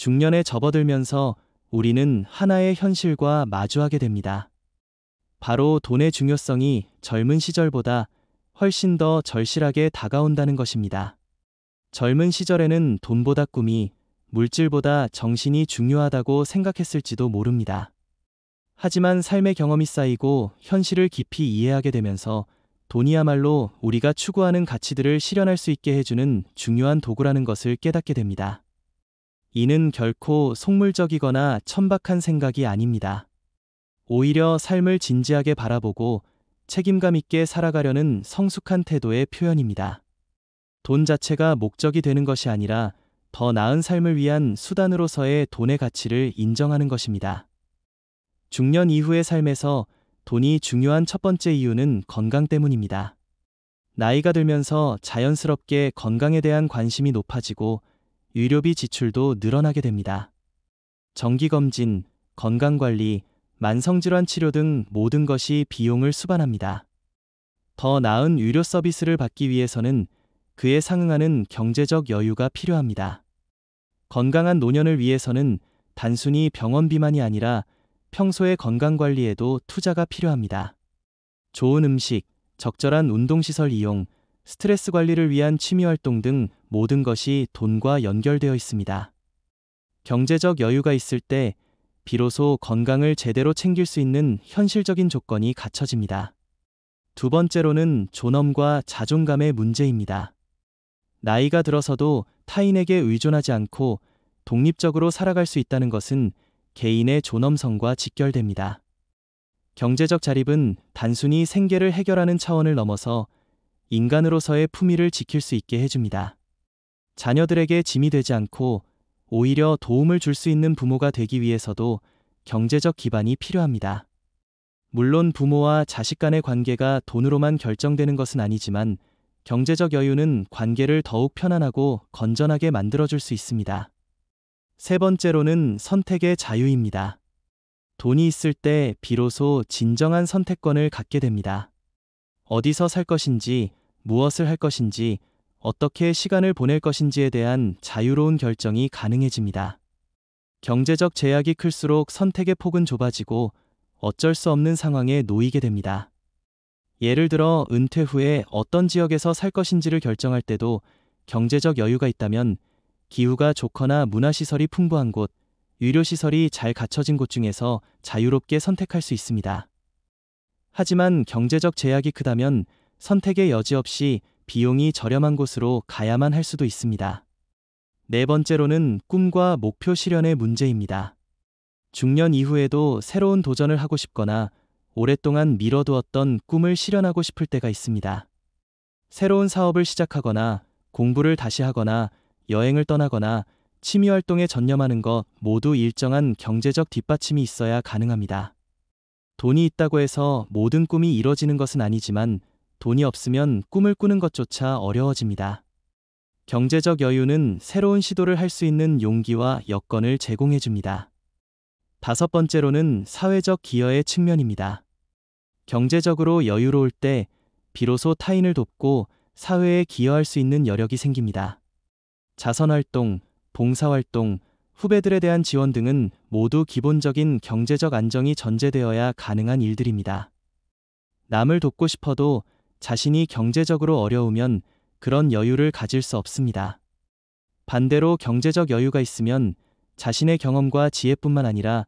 중년에 접어들면서 우리는 하나의 현실과 마주하게 됩니다. 바로 돈의 중요성이 젊은 시절보다 훨씬 더 절실하게 다가온다는 것입니다. 젊은 시절에는 돈보다 꿈이, 물질보다 정신이 중요하다고 생각했을지도 모릅니다. 하지만 삶의 경험이 쌓이고 현실을 깊이 이해하게 되면서 돈이야말로 우리가 추구하는 가치들을 실현할 수 있게 해주는 중요한 도구라는 것을 깨닫게 됩니다. 이는 결코 속물적이거나 천박한 생각이 아닙니다. 오히려 삶을 진지하게 바라보고 책임감 있게 살아가려는 성숙한 태도의 표현입니다. 돈 자체가 목적이 되는 것이 아니라 더 나은 삶을 위한 수단으로서의 돈의 가치를 인정하는 것입니다. 중년 이후의 삶에서 돈이 중요한 첫 번째 이유는 건강 때문입니다. 나이가 들면서 자연스럽게 건강에 대한 관심이 높아지고 의료비 지출도 늘어나게 됩니다. 정기검진, 건강관리, 만성질환 치료 등 모든 것이 비용을 수반합니다. 더 나은 의료 서비스를 받기 위해서는 그에 상응하는 경제적 여유가 필요합니다. 건강한 노년을 위해서는 단순히 병원비만이 아니라 평소의 건강관리에도 투자가 필요합니다. 좋은 음식, 적절한 운동시설 이용, 스트레스 관리를 위한 취미활동 등 모든 것이 돈과 연결되어 있습니다. 경제적 여유가 있을 때 비로소 건강을 제대로 챙길 수 있는 현실적인 조건이 갖춰집니다. 두 번째로는 존엄과 자존감의 문제입니다. 나이가 들어서도 타인에게 의존하지 않고 독립적으로 살아갈 수 있다는 것은 개인의 존엄성과 직결됩니다. 경제적 자립은 단순히 생계를 해결하는 차원을 넘어서 인간으로서의 품위를 지킬 수 있게 해줍니다. 자녀들에게 짐이 되지 않고 오히려 도움을 줄 수 있는 부모가 되기 위해서도 경제적 기반이 필요합니다. 물론 부모와 자식 간의 관계가 돈으로만 결정되는 것은 아니지만 경제적 여유는 관계를 더욱 편안하고 건전하게 만들어줄 수 있습니다. 세 번째로는 선택의 자유입니다. 돈이 있을 때 비로소 진정한 선택권을 갖게 됩니다. 어디서 살 것인지, 무엇을 할 것인지, 어떻게 시간을 보낼 것인지에 대한 자유로운 결정이 가능해집니다. 경제적 제약이 클수록 선택의 폭은 좁아지고 어쩔 수 없는 상황에 놓이게 됩니다. 예를 들어 은퇴 후에 어떤 지역에서 살 것인지를 결정할 때도 경제적 여유가 있다면 기후가 좋거나 문화시설이 풍부한 곳, 의료시설이 잘 갖춰진 곳 중에서 자유롭게 선택할 수 있습니다. 하지만 경제적 제약이 크다면 선택의 여지 없이 비용이 저렴한 곳으로 가야만 할 수도 있습니다. 네 번째로는 꿈과 목표 실현의 문제입니다. 중년 이후에도 새로운 도전을 하고 싶거나 오랫동안 미뤄두었던 꿈을 실현하고 싶을 때가 있습니다. 새로운 사업을 시작하거나 공부를 다시 하거나 여행을 떠나거나 취미활동에 전념하는 것 모두 일정한 경제적 뒷받침이 있어야 가능합니다. 돈이 있다고 해서 모든 꿈이 이뤄지는 것은 아니지만 돈이 없으면 꿈을 꾸는 것조차 어려워집니다. 경제적 여유는 새로운 시도를 할 수 있는 용기와 여건을 제공해 줍니다. 다섯 번째로는 사회적 기여의 측면입니다. 경제적으로 여유로울 때 비로소 타인을 돕고 사회에 기여할 수 있는 여력이 생깁니다. 자선활동, 봉사활동, 후배들에 대한 지원 등은 모두 기본적인 경제적 안정이 전제되어야 가능한 일들입니다. 남을 돕고 싶어도 자신이 경제적으로 어려우면 그런 여유를 가질 수 없습니다. 반대로 경제적 여유가 있으면 자신의 경험과 지혜뿐만 아니라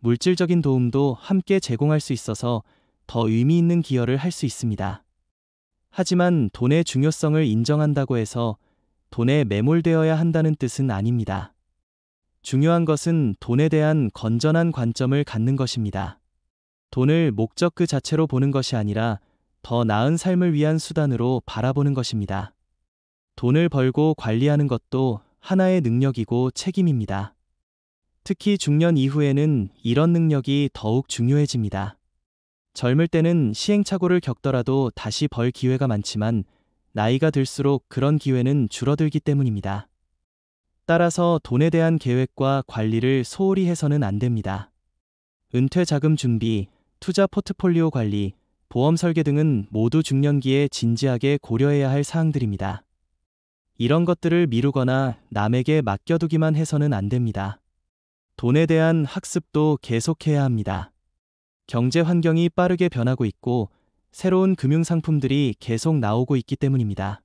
물질적인 도움도 함께 제공할 수 있어서 더 의미 있는 기여를 할 수 있습니다. 하지만 돈의 중요성을 인정한다고 해서 돈에 매몰되어야 한다는 뜻은 아닙니다. 중요한 것은 돈에 대한 건전한 관점을 갖는 것입니다. 돈을 목적 그 자체로 보는 것이 아니라 더 나은 삶을 위한 수단으로 바라보는 것입니다. 돈을 벌고 관리하는 것도 하나의 능력이고 책임입니다. 특히 중년 이후에는 이런 능력이 더욱 중요해집니다. 젊을 때는 시행착오를 겪더라도 다시 벌 기회가 많지만 나이가 들수록 그런 기회는 줄어들기 때문입니다. 따라서 돈에 대한 계획과 관리를 소홀히 해서는 안 됩니다. 은퇴 자금 준비, 투자 포트폴리오 관리, 보험 설계 등은 모두 중년기에 진지하게 고려해야 할 사항들입니다. 이런 것들을 미루거나 남에게 맡겨두기만 해서는 안 됩니다. 돈에 대한 학습도 계속해야 합니다. 경제 환경이 빠르게 변하고 있고 새로운 금융 상품들이 계속 나오고 있기 때문입니다.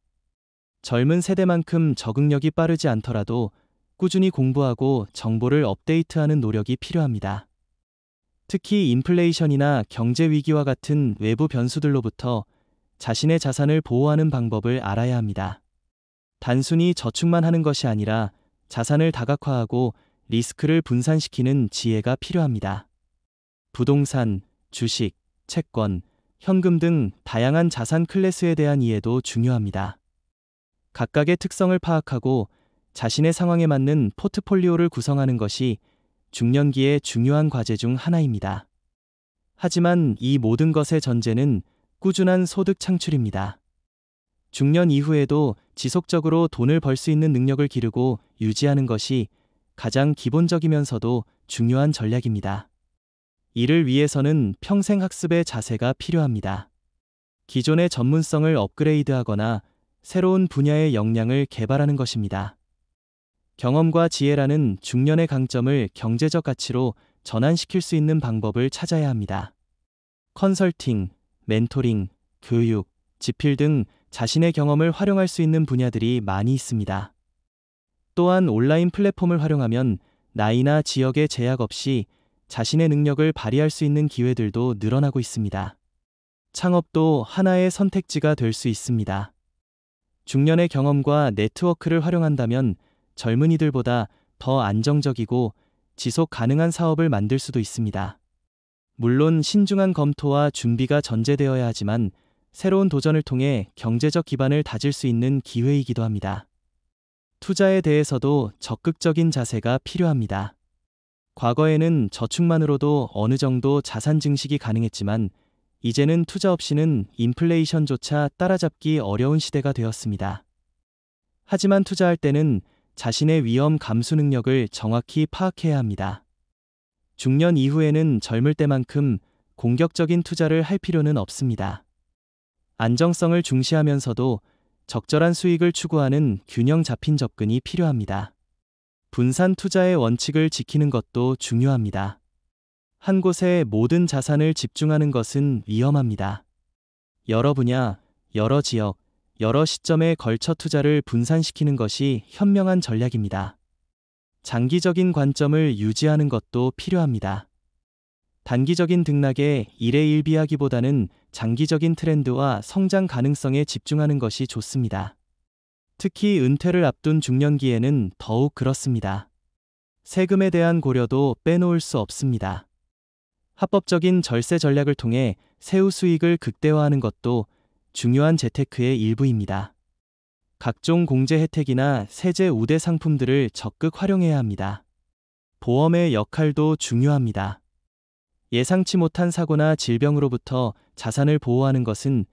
젊은 세대만큼 적응력이 빠르지 않더라도 꾸준히 공부하고 정보를 업데이트하는 노력이 필요합니다. 특히 인플레이션이나 경제 위기와 같은 외부 변수들로부터 자신의 자산을 보호하는 방법을 알아야 합니다. 단순히 저축만 하는 것이 아니라 자산을 다각화하고 리스크를 분산시키는 지혜가 필요합니다. 부동산, 주식, 채권, 현금 등 다양한 자산 클래스에 대한 이해도 중요합니다. 각각의 특성을 파악하고 자신의 상황에 맞는 포트폴리오를 구성하는 것이 중년기의 중요한 과제 중 하나입니다. 하지만 이 모든 것의 전제는 꾸준한 소득 창출입니다. 중년 이후에도 지속적으로 돈을 벌 수 있는 능력을 기르고 유지하는 것이 가장 기본적이면서도 중요한 전략입니다. 이를 위해서는 평생 학습의 자세가 필요합니다. 기존의 전문성을 업그레이드하거나 새로운 분야의 역량을 개발하는 것입니다. 경험과 지혜라는 중년의 강점을 경제적 가치로 전환시킬 수 있는 방법을 찾아야 합니다. 컨설팅, 멘토링, 교육, 지필 등 자신의 경험을 활용할 수 있는 분야들이 많이 있습니다. 또한 온라인 플랫폼을 활용하면 나이나 지역의 제약 없이 자신의 능력을 발휘할 수 있는 기회들도 늘어나고 있습니다. 창업도 하나의 선택지가 될 수 있습니다. 중년의 경험과 네트워크를 활용한다면 젊은이들보다 더 안정적이고 지속 가능한 사업을 만들 수도 있습니다. 물론 신중한 검토와 준비가 전제되어야 하지만 새로운 도전을 통해 경제적 기반을 다질 수 있는 기회이기도 합니다. 투자에 대해서도 적극적인 자세가 필요합니다. 과거에는 저축만으로도 어느 정도 자산 증식이 가능했지만 이제는 투자 없이는 인플레이션조차 따라잡기 어려운 시대가 되었습니다. 하지만 투자할 때는 자신의 위험 감수 능력을 정확히 파악해야 합니다. 중년 이후에는 젊을 때만큼 공격적인 투자를 할 필요는 없습니다. 안정성을 중시하면서도 적절한 수익을 추구하는 균형 잡힌 접근이 필요합니다. 분산 투자의 원칙을 지키는 것도 중요합니다. 한 곳에 모든 자산을 집중하는 것은 위험합니다. 여러 분야, 여러 지역, 여러 시점에 걸쳐 투자를 분산시키는 것이 현명한 전략입니다. 장기적인 관점을 유지하는 것도 필요합니다. 단기적인 등락에 일희일비하기보다는 장기적인 트렌드와 성장 가능성에 집중하는 것이 좋습니다. 특히 은퇴를 앞둔 중년기에는 더욱 그렇습니다. 세금에 대한 고려도 빼놓을 수 없습니다. 합법적인 절세 전략을 통해 세후 수익을 극대화하는 것도 중요한 재테크의 일부입니다. 각종 공제 혜택이나 세제 우대 상품들을 적극 활용해야 합니다. 보험의 역할도 중요합니다. 예상치 못한 사고나 질병으로부터 자산을 보호하는 것은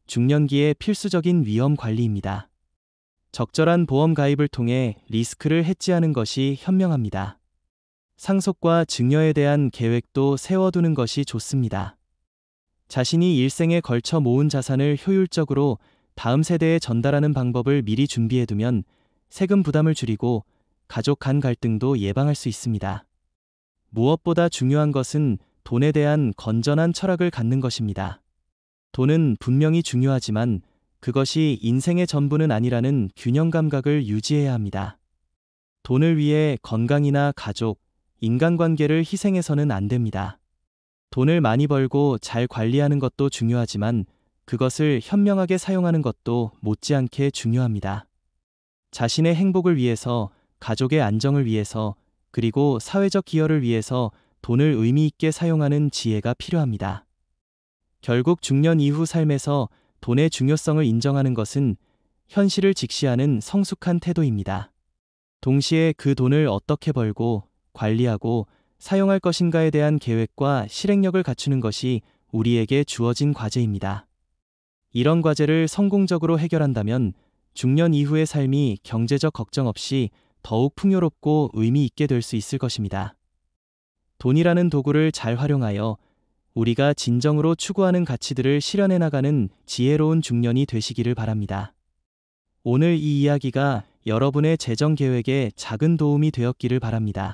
중년기의 필수적인 위험 관리입니다. 적절한 보험 가입을 통해 리스크를 해지하는 것이 현명합니다. 상속과 증여에 대한 계획도 세워두는 것이 좋습니다. 자신이 일생에 걸쳐 모은 자산을 효율적으로 다음 세대에 전달하는 방법을 미리 준비해두면 세금 부담을 줄이고 가족 간 갈등도 예방할 수 있습니다. 무엇보다 중요한 것은 돈에 대한 건전한 철학을 갖는 것입니다. 돈은 분명히 중요하지만 그것이 인생의 전부는 아니라는 균형 감각을 유지해야 합니다. 돈을 위해 건강이나 가족, 인간관계를 희생해서는 안 됩니다. 돈을 많이 벌고 잘 관리하는 것도 중요하지만 그것을 현명하게 사용하는 것도 못지않게 중요합니다. 자신의 행복을 위해서, 가족의 안정을 위해서, 그리고 사회적 기여를 위해서 돈을 의미 있게 사용하는 지혜가 필요합니다. 결국 중년 이후 삶에서 돈의 중요성을 인정하는 것은 현실을 직시하는 성숙한 태도입니다. 동시에 그 돈을 어떻게 벌고 관리하고 사용할 것인가에 대한 계획과 실행력을 갖추는 것이 우리에게 주어진 과제입니다. 이런 과제를 성공적으로 해결한다면 중년 이후의 삶이 경제적 걱정 없이 더욱 풍요롭고 의미 있게 될 수 있을 것입니다. 돈이라는 도구를 잘 활용하여 우리가 진정으로 추구하는 가치들을 실현해 나가는 지혜로운 중년이 되시기를 바랍니다. 오늘 이 이야기가 여러분의 재정 계획에 작은 도움이 되었기를 바랍니다.